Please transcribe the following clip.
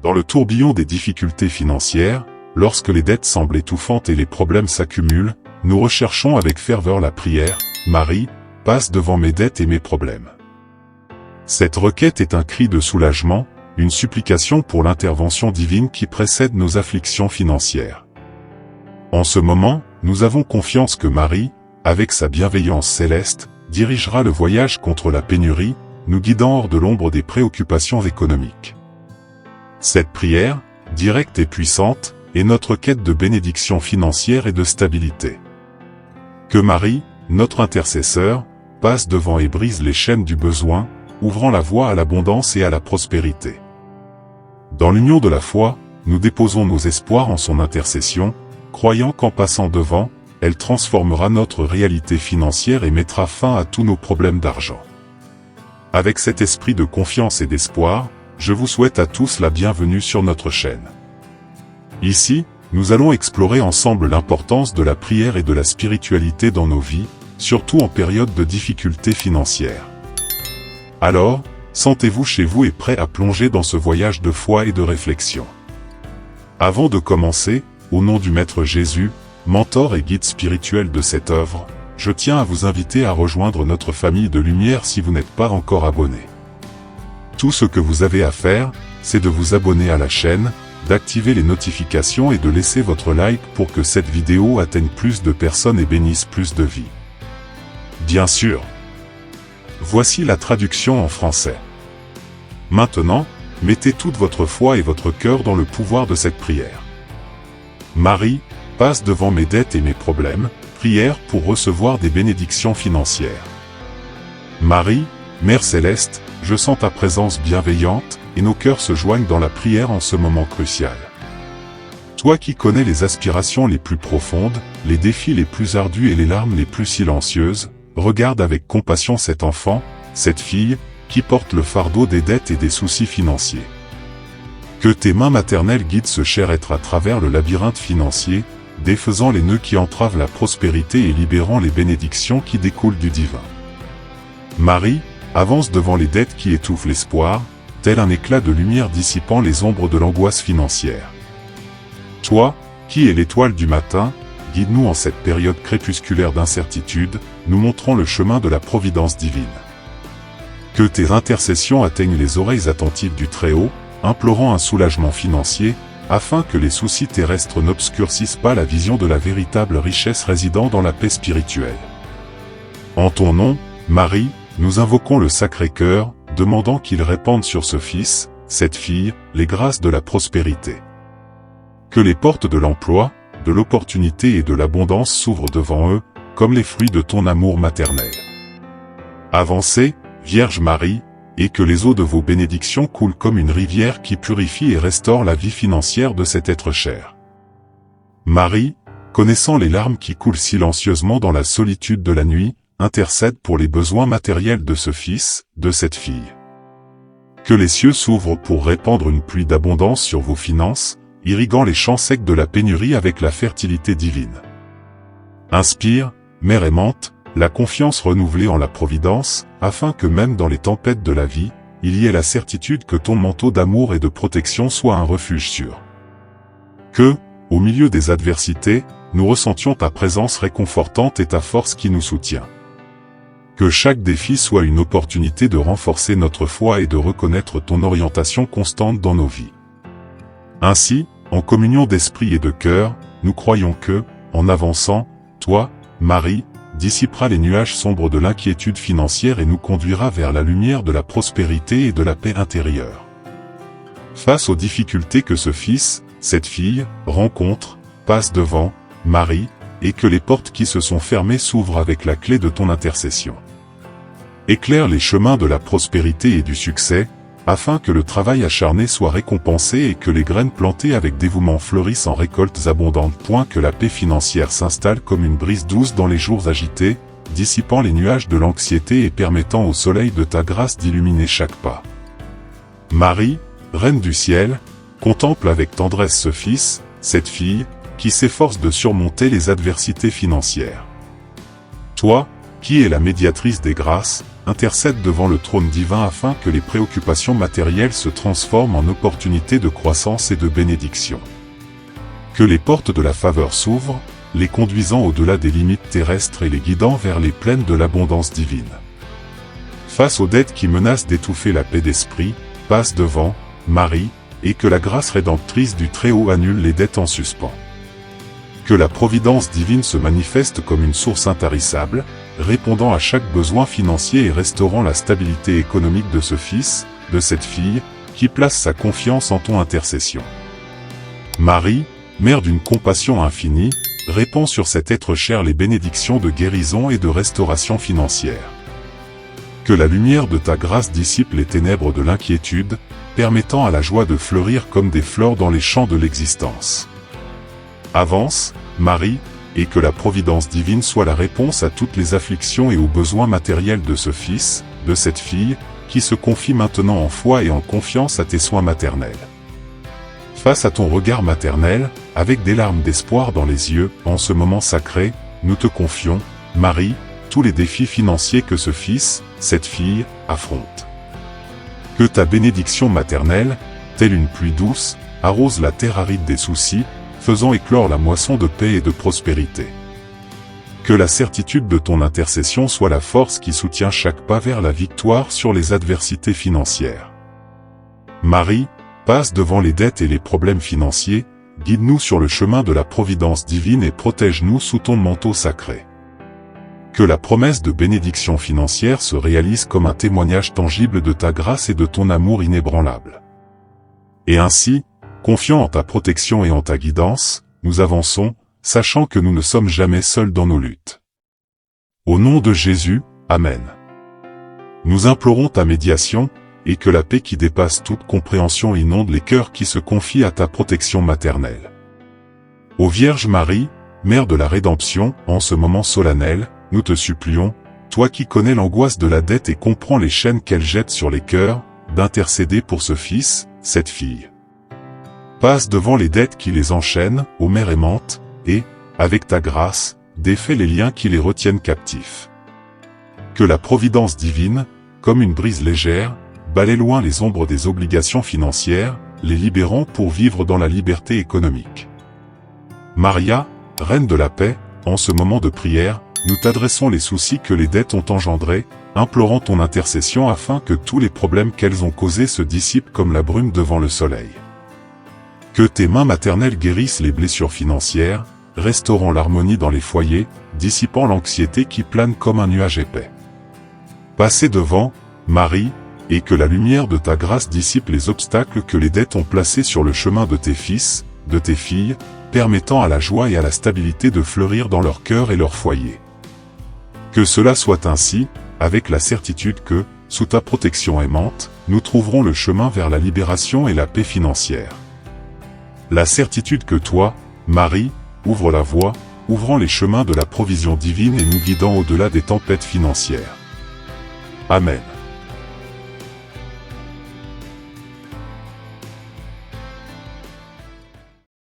Dans le tourbillon des difficultés financières, lorsque les dettes semblent étouffantes et les problèmes s'accumulent, nous recherchons avec ferveur la prière « Marie, passe devant mes dettes et mes problèmes ». Cette requête est un cri de soulagement, une supplication pour l'intervention divine qui précède nos afflictions financières. En ce moment, nous avons confiance que Marie, avec sa bienveillance céleste, dirigera le voyage contre la pénurie, nous guidant hors de l'ombre des préoccupations économiques. Cette prière, directe et puissante, est notre quête de bénédiction financière et de stabilité. Que Marie, notre intercesseur, passe devant et brise les chaînes du besoin, ouvrant la voie à l'abondance et à la prospérité. Dans l'union de la foi, nous déposons nos espoirs en son intercession, croyant qu'en passant devant, elle transformera notre réalité financière et mettra fin à tous nos problèmes d'argent. Avec cet esprit de confiance et d'espoir, je vous souhaite à tous la bienvenue sur notre chaîne. Ici, nous allons explorer ensemble l'importance de la prière et de la spiritualité dans nos vies, surtout en période de difficultés financières. Alors, sentez-vous chez vous et prêt à plonger dans ce voyage de foi et de réflexion. Avant de commencer, au nom du Maître Jésus, mentor et guide spirituel de cette œuvre, je tiens à vous inviter à rejoindre notre famille de lumière si vous n'êtes pas encore abonné. Tout ce que vous avez à faire, c'est de vous abonner à la chaîne, d'activer les notifications et de laisser votre like pour que cette vidéo atteigne plus de personnes et bénisse plus de vies. Bien sûr. Voici la traduction en français. Maintenant, mettez toute votre foi et votre cœur dans le pouvoir de cette prière. Marie, passe devant mes dettes et mes problèmes, prière pour recevoir des bénédictions financières. Marie, Mère Céleste, je sens ta présence bienveillante, et nos cœurs se joignent dans la prière en ce moment crucial. Toi qui connais les aspirations les plus profondes, les défis les plus ardus et les larmes les plus silencieuses, regarde avec compassion cet enfant, cette fille, qui porte le fardeau des dettes et des soucis financiers. Que tes mains maternelles guident ce cher être à travers le labyrinthe financier, défaisant les nœuds qui entravent la prospérité et libérant les bénédictions qui découlent du divin. Marie, avance devant les dettes qui étouffent l'espoir, tel un éclat de lumière dissipant les ombres de l'angoisse financière. Toi, qui es l'étoile du matin, guide-nous en cette période crépusculaire d'incertitude, nous montrant le chemin de la providence divine. Que tes intercessions atteignent les oreilles attentives du Très-Haut, implorant un soulagement financier, afin que les soucis terrestres n'obscurcissent pas la vision de la véritable richesse résidant dans la paix spirituelle. En ton nom, Marie, nous invoquons le Sacré-Cœur, demandant qu'il répande sur ce fils, cette fille, les grâces de la prospérité. Que les portes de l'emploi, de l'opportunité et de l'abondance s'ouvrent devant eux, comme les fruits de ton amour maternel. Avancez, Vierge Marie, et que les eaux de vos bénédictions coulent comme une rivière qui purifie et restaure la vie financière de cet être cher. Marie, connaissant les larmes qui coulent silencieusement dans la solitude de la nuit, intercède pour les besoins matériels de ce fils, de cette fille. Que les cieux s'ouvrent pour répandre une pluie d'abondance sur vos finances, irriguant les champs secs de la pénurie avec la fertilité divine. Inspire, Mère aimante, la confiance renouvelée en la providence, afin que même dans les tempêtes de la vie, il y ait la certitude que ton manteau d'amour et de protection soit un refuge sûr. Que, au milieu des adversités, nous ressentions ta présence réconfortante et ta force qui nous soutient. Que chaque défi soit une opportunité de renforcer notre foi et de reconnaître ton orientation constante dans nos vies. Ainsi, en communion d'esprit et de cœur, nous croyons que, en avançant, toi, Marie, dissipera les nuages sombres de l'inquiétude financière et nous conduira vers la lumière de la prospérité et de la paix intérieure. Face aux difficultés que ce fils, cette fille, rencontre, passe devant, Marie, et que les portes qui se sont fermées s'ouvrent avec la clé de ton intercession. Éclaire les chemins de la prospérité et du succès, afin que le travail acharné soit récompensé et que les graines plantées avec dévouement fleurissent en récoltes abondantes. Que la paix financière s'installe comme une brise douce dans les jours agités, dissipant les nuages de l'anxiété et permettant au soleil de ta grâce d'illuminer chaque pas. Marie, Reine du ciel, contemple avec tendresse ce fils, cette fille, qui s'efforce de surmonter les adversités financières. Toi, qui est la médiatrice des grâces, intercède devant le trône divin afin que les préoccupations matérielles se transforment en opportunités de croissance et de bénédiction. Que les portes de la faveur s'ouvrent, les conduisant au-delà des limites terrestres et les guidant vers les plaines de l'abondance divine. Face aux dettes qui menacent d'étouffer la paix d'esprit, passe devant, Marie, et que la grâce rédemptrice du Très-Haut annule les dettes en suspens. Que la providence divine se manifeste comme une source intarissable, répondant à chaque besoin financier et restaurant la stabilité économique de ce fils, de cette fille, qui place sa confiance en ton intercession. Marie, mère d'une compassion infinie, répand sur cet être cher les bénédictions de guérison et de restauration financière. Que la lumière de ta grâce dissipe les ténèbres de l'inquiétude, permettant à la joie de fleurir comme des fleurs dans les champs de l'existence. Avance, Marie, et que la providence divine soit la réponse à toutes les afflictions et aux besoins matériels de ce fils, de cette fille, qui se confie maintenant en foi et en confiance à tes soins maternels. Face à ton regard maternel, avec des larmes d'espoir dans les yeux, en ce moment sacré, nous te confions, Marie, tous les défis financiers que ce fils, cette fille, affronte. Que ta bénédiction maternelle, telle une pluie douce, arrose la terre aride des soucis, faisant éclore la moisson de paix et de prospérité. Que la certitude de ton intercession soit la force qui soutient chaque pas vers la victoire sur les adversités financières. Marie, passe devant les dettes et les problèmes financiers, guide-nous sur le chemin de la providence divine et protège-nous sous ton manteau sacré. Que la promesse de bénédiction financière se réalise comme un témoignage tangible de ta grâce et de ton amour inébranlable. Et ainsi, confiant en ta protection et en ta guidance, nous avançons, sachant que nous ne sommes jamais seuls dans nos luttes. Au nom de Jésus, Amen. Nous implorons ta médiation, et que la paix qui dépasse toute compréhension inonde les cœurs qui se confient à ta protection maternelle. Ô Vierge Marie, Mère de la rédemption, en ce moment solennel, nous te supplions, toi qui connais l'angoisse de la dette et comprends les chaînes qu'elle jette sur les cœurs, d'intercéder pour ce fils, cette fille. Passe devant les dettes qui les enchaînent, ô Mère aimante, et, avec ta grâce, défais les liens qui les retiennent captifs. Que la providence divine, comme une brise légère, balaie loin les ombres des obligations financières, les libérant pour vivre dans la liberté économique. Maria, Reine de la paix, en ce moment de prière, nous t'adressons les soucis que les dettes ont engendrés, implorant ton intercession afin que tous les problèmes qu'elles ont causés se dissipent comme la brume devant le soleil. Que tes mains maternelles guérissent les blessures financières, restaurant l'harmonie dans les foyers, dissipant l'anxiété qui plane comme un nuage épais. Passez devant, Marie, et que la lumière de ta grâce dissipe les obstacles que les dettes ont placés sur le chemin de tes fils, de tes filles, permettant à la joie et à la stabilité de fleurir dans leur cœur et leur foyer. Que cela soit ainsi, avec la certitude que, sous ta protection aimante, nous trouverons le chemin vers la libération et la paix financière. La certitude que toi, Marie, ouvre la voie, ouvrant les chemins de la provision divine et nous guidant au-delà des tempêtes financières. Amen.